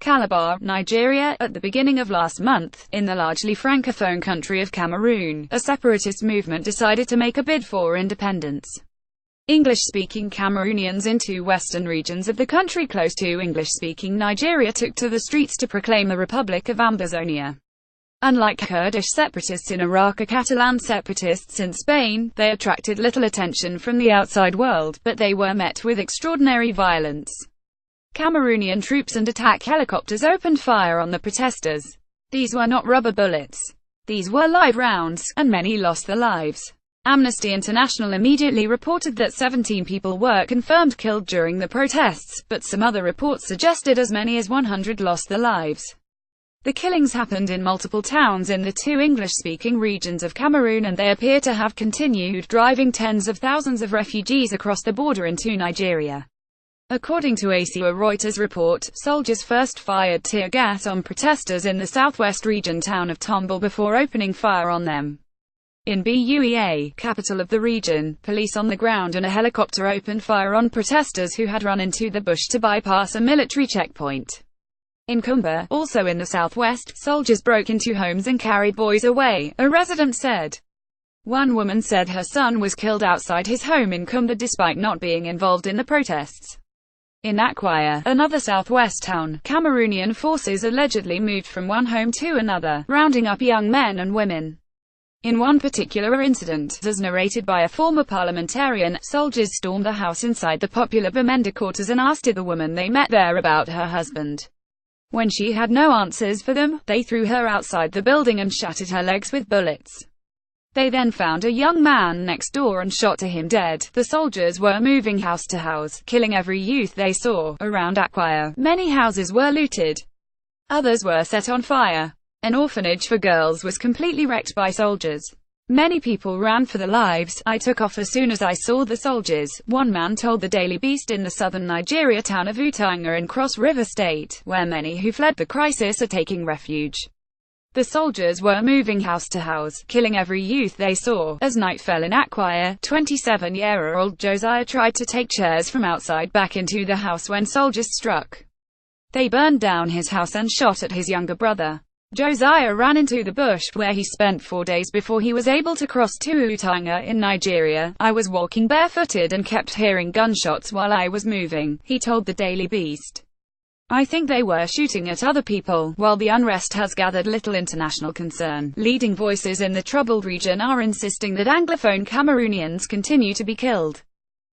Calabar, Nigeria. At the beginning of last month, in the largely francophone country of Cameroon, a separatist movement decided to make a bid for independence. English-speaking Cameroonians in two western regions of the country close to English-speaking Nigeria took to the streets to proclaim the Republic of Ambazonia. Unlike Kurdish separatists in Iraq or Catalan separatists in Spain, they attracted little attention from the outside world, but they were met with extraordinary violence. Cameroonian troops and attack helicopters opened fire on the protesters. These were not rubber bullets. These were live rounds, and many lost their lives. Amnesty International immediately reported that 17 people were confirmed killed during the protests, but some other reports suggested as many as 100 lost their lives. The killings happened in multiple towns in the two English-speaking regions of Cameroon, and they appear to have continued, driving tens of thousands of refugees across the border into Nigeria. According to a Reuters report, soldiers first fired tear gas on protesters in the southwest region town of Tombal before opening fire on them. In Buea, capital of the region, police on the ground and a helicopter opened fire on protesters who had run into the bush to bypass a military checkpoint. In Kumba, also in the southwest, soldiers broke into homes and carried boys away, a resident said. One woman said her son was killed outside his home in Kumba despite not being involved in the protests. In Akwa, another southwest town, Cameroonian forces allegedly moved from one home to another, rounding up young men and women. In one particular incident, as narrated by a former parliamentarian, soldiers stormed the house inside the popular Bamenda quarters and asked the woman they met there about her husband. When she had no answers for them, they threw her outside the building and shattered her legs with bullets. They then found a young man next door and shot him dead. The soldiers were moving house to house, killing every youth they saw. Around Akwa, many houses were looted. Others were set on fire. An orphanage for girls was completely wrecked by soldiers. Many people ran for their lives. I took off as soon as I saw the soldiers, one man told the Daily Beast in the southern Nigeria town of Utanga in Cross River State, where many who fled the crisis are taking refuge. The soldiers were moving house to house, killing every youth they saw. As night fell in Akwa, 27-year-old Josiah tried to take chairs from outside back into the house when soldiers struck. They burned down his house and shot at his younger brother. Josiah ran into the bush, where he spent 4 days before he was able to cross to Utanga in Nigeria. I was walking barefooted and kept hearing gunshots while I was moving, he told the Daily Beast. I think they were shooting at other people. While the unrest has gathered little international concern, leading voices in the troubled region are insisting that Anglophone Cameroonians continue to be killed.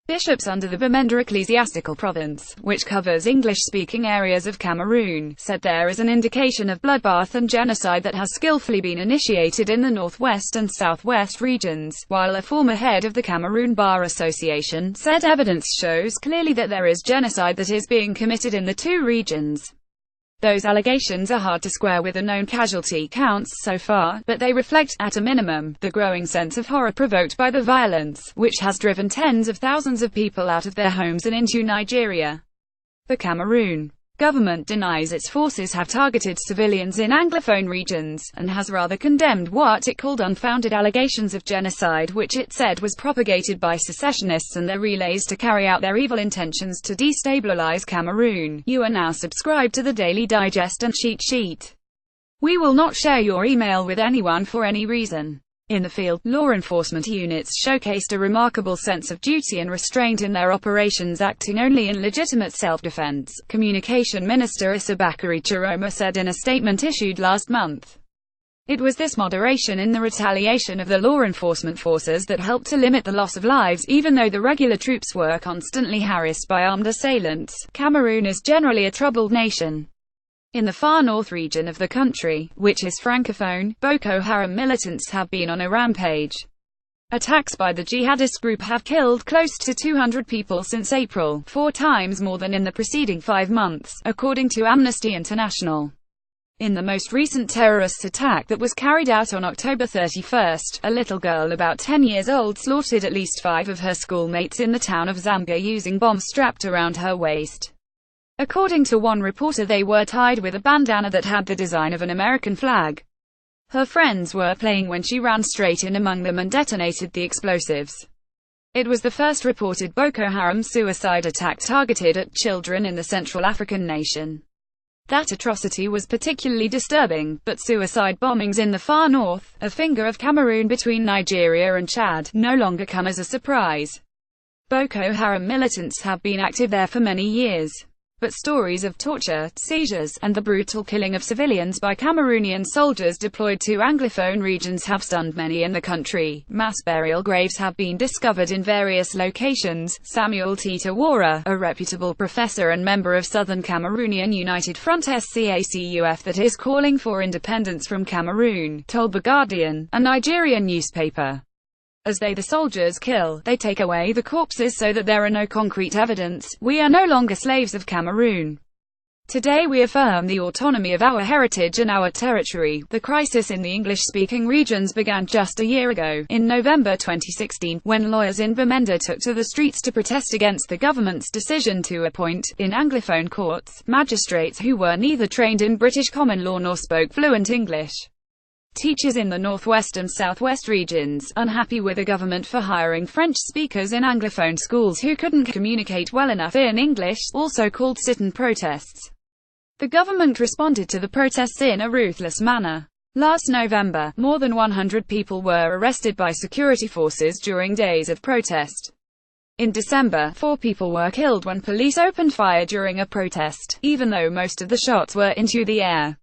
Bishops under the Bamenda Ecclesiastical Province, which covers English-speaking areas of Cameroon, said there is an indication of bloodbath and genocide that has skillfully been initiated in the northwest and southwest regions, while a former head of the Cameroon Bar Association said evidence shows clearly that there is genocide that is being committed in the two regions. Those allegations are hard to square with the known casualty counts so far, but they reflect, at a minimum, the growing sense of horror provoked by the violence, which has driven tens of thousands of people out of their homes and into Nigeria. The Cameroon government denies its forces have targeted civilians in Anglophone regions, and has rather condemned what it called unfounded allegations of genocide, which it said was propagated by secessionists and their relays to carry out their evil intentions to destabilize Cameroon. You are now subscribed to the Daily Digest and Cheat Sheet. We will not share your email with anyone for any reason. In the field, law enforcement units showcased a remarkable sense of duty and restraint in their operations, acting only in legitimate self-defense, Communication Minister Issa Bakari Chiroma said in a statement issued last month. It was this moderation in the retaliation of the law enforcement forces that helped to limit the loss of lives, even though the regular troops were constantly harassed by armed assailants. Cameroon is generally a troubled nation. In the far north region of the country, which is francophone, Boko Haram militants have been on a rampage. Attacks by the jihadist group have killed close to 200 people since April, 4 times more than in the preceding 5 months, according to Amnesty International. In the most recent terrorist attack that was carried out on October 31, a little girl about 10 years old slaughtered at least 5 of her schoolmates in the town of Zambia using bombs strapped around her waist. According to one reporter, they were tied with a bandana that had the design of an American flag. Her friends were playing when she ran straight in among them and detonated the explosives. It was the first reported Boko Haram suicide attack targeted at children in the Central African nation. That atrocity was particularly disturbing, but suicide bombings in the far north, a finger of Cameroon between Nigeria and Chad, no longer come as a surprise. Boko Haram militants have been active there for many years. But stories of torture, seizures, and the brutal killing of civilians by Cameroonian soldiers deployed to Anglophone regions have stunned many in the country. Mass burial graves have been discovered in various locations. Samuel Tita Wara, a reputable professor and member of Southern Cameroonian United Front SCACUF that is calling for independence from Cameroon, told The Guardian, a Nigerian newspaper. As the soldiers kill, they take away the corpses so that there are no concrete evidence. We are no longer slaves of Cameroon. Today we affirm the autonomy of our heritage and our territory. The crisis in the English-speaking regions began just a year ago, in November 2016, when lawyers in Bamenda took to the streets to protest against the government's decision to appoint, in Anglophone courts, magistrates who were neither trained in British common law nor spoke fluent English. Teachers in the northwest and southwest regions, unhappy with the government for hiring French speakers in Anglophone schools who couldn't communicate well enough in English, also called sit-in protests. The government responded to the protests in a ruthless manner. Last November, more than 100 people were arrested by security forces during days of protest. In December, 4 people were killed when police opened fire during a protest, even though most of the shots were into the air.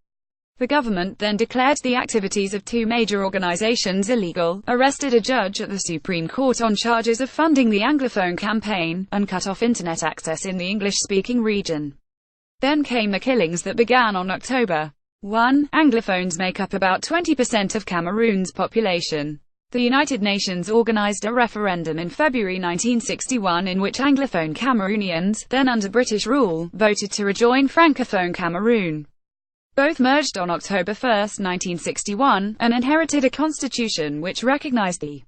The government then declared the activities of 2 major organizations illegal, arrested a judge at the Supreme Court on charges of funding the Anglophone campaign, and cut off internet access in the English-speaking region. Then came the killings that began on October 1. Anglophones make up about 20% of Cameroon's population. The United Nations organized a referendum in February 1961 in which Anglophone Cameroonians, then under British rule, voted to rejoin Francophone Cameroon. Both merged on October 1, 1961, and inherited a constitution which recognized the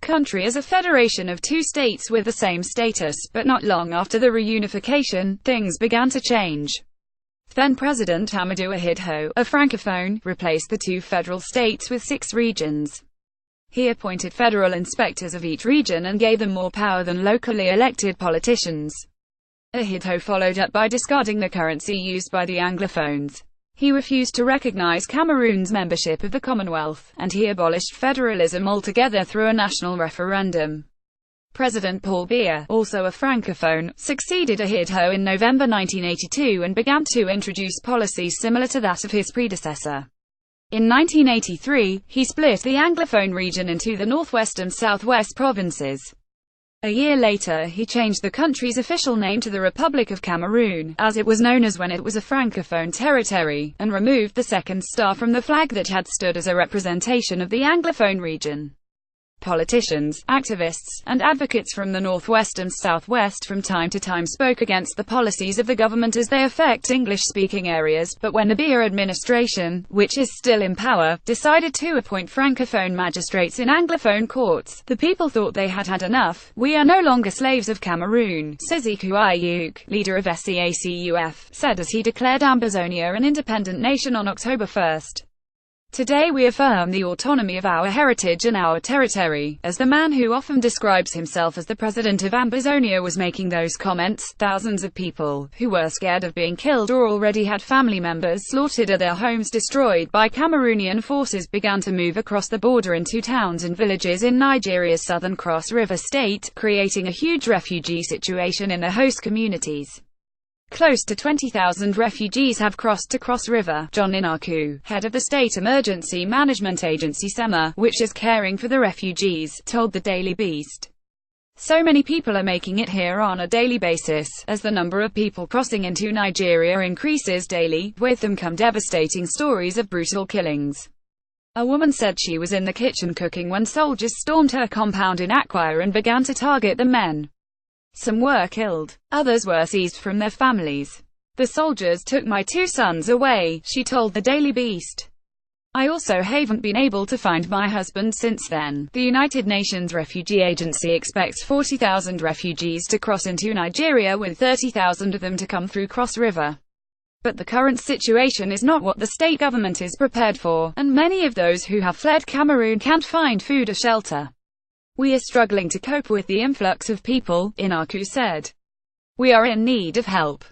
country as a federation of 2 states with the same status, but not long after the reunification, things began to change. Then-President Amadou Ahidjo, a Francophone, replaced the 2 federal states with 6 regions. He appointed federal inspectors of each region and gave them more power than locally elected politicians. Ahidjo followed up by discarding the currency used by the Anglophones. He refused to recognize Cameroon's membership of the Commonwealth, and he abolished federalism altogether through a national referendum. President Paul Biya, also a Francophone, succeeded Ahidjo in November 1982 and began to introduce policies similar to that of his predecessor. In 1983, he split the Anglophone region into the northwest and southwest provinces. A year later, he changed the country's official name to the Republic of Cameroon, as it was known as when it was a Francophone territory, and removed the second star from the flag that had stood as a representation of the Anglophone region. Politicians, activists, and advocates from the northwest and southwest from time to time spoke against the policies of the government as they affect English-speaking areas, but when the Biya administration, which is still in power, decided to appoint Francophone magistrates in Anglophone courts, the people thought they had had enough. We are no longer slaves of Cameroon, Sizikou Ayuk, leader of SCACUF, said as he declared Ambazonia an independent nation on October 1. Today we affirm the autonomy of our heritage and our territory. As the man who often describes himself as the president of Ambazonia was making those comments, thousands of people, who were scared of being killed or already had family members slaughtered or their homes destroyed by Cameroonian forces, began to move across the border into towns and villages in Nigeria's southern Cross River state, creating a huge refugee situation in the host communities. Close to 20,000 refugees have crossed to Cross River. John Inaku, head of the State Emergency Management Agency SEMA, which is caring for the refugees, told the Daily Beast. So many people are making it here on a daily basis, as the number of people crossing into Nigeria increases daily. With them come devastating stories of brutal killings. A woman said she was in the kitchen cooking when soldiers stormed her compound in Akwa and began to target the men. Some were killed. Others were seized from their families. The soldiers took my 2 sons away, she told the Daily Beast. I also haven't been able to find my husband since then. The United Nations Refugee Agency expects 40,000 refugees to cross into Nigeria, with 30,000 of them to come through Cross River. But the current situation is not what the state government is prepared for, and many of those who have fled Cameroon can't find food or shelter. We are struggling to cope with the influx of people, Inaku said. We are in need of help.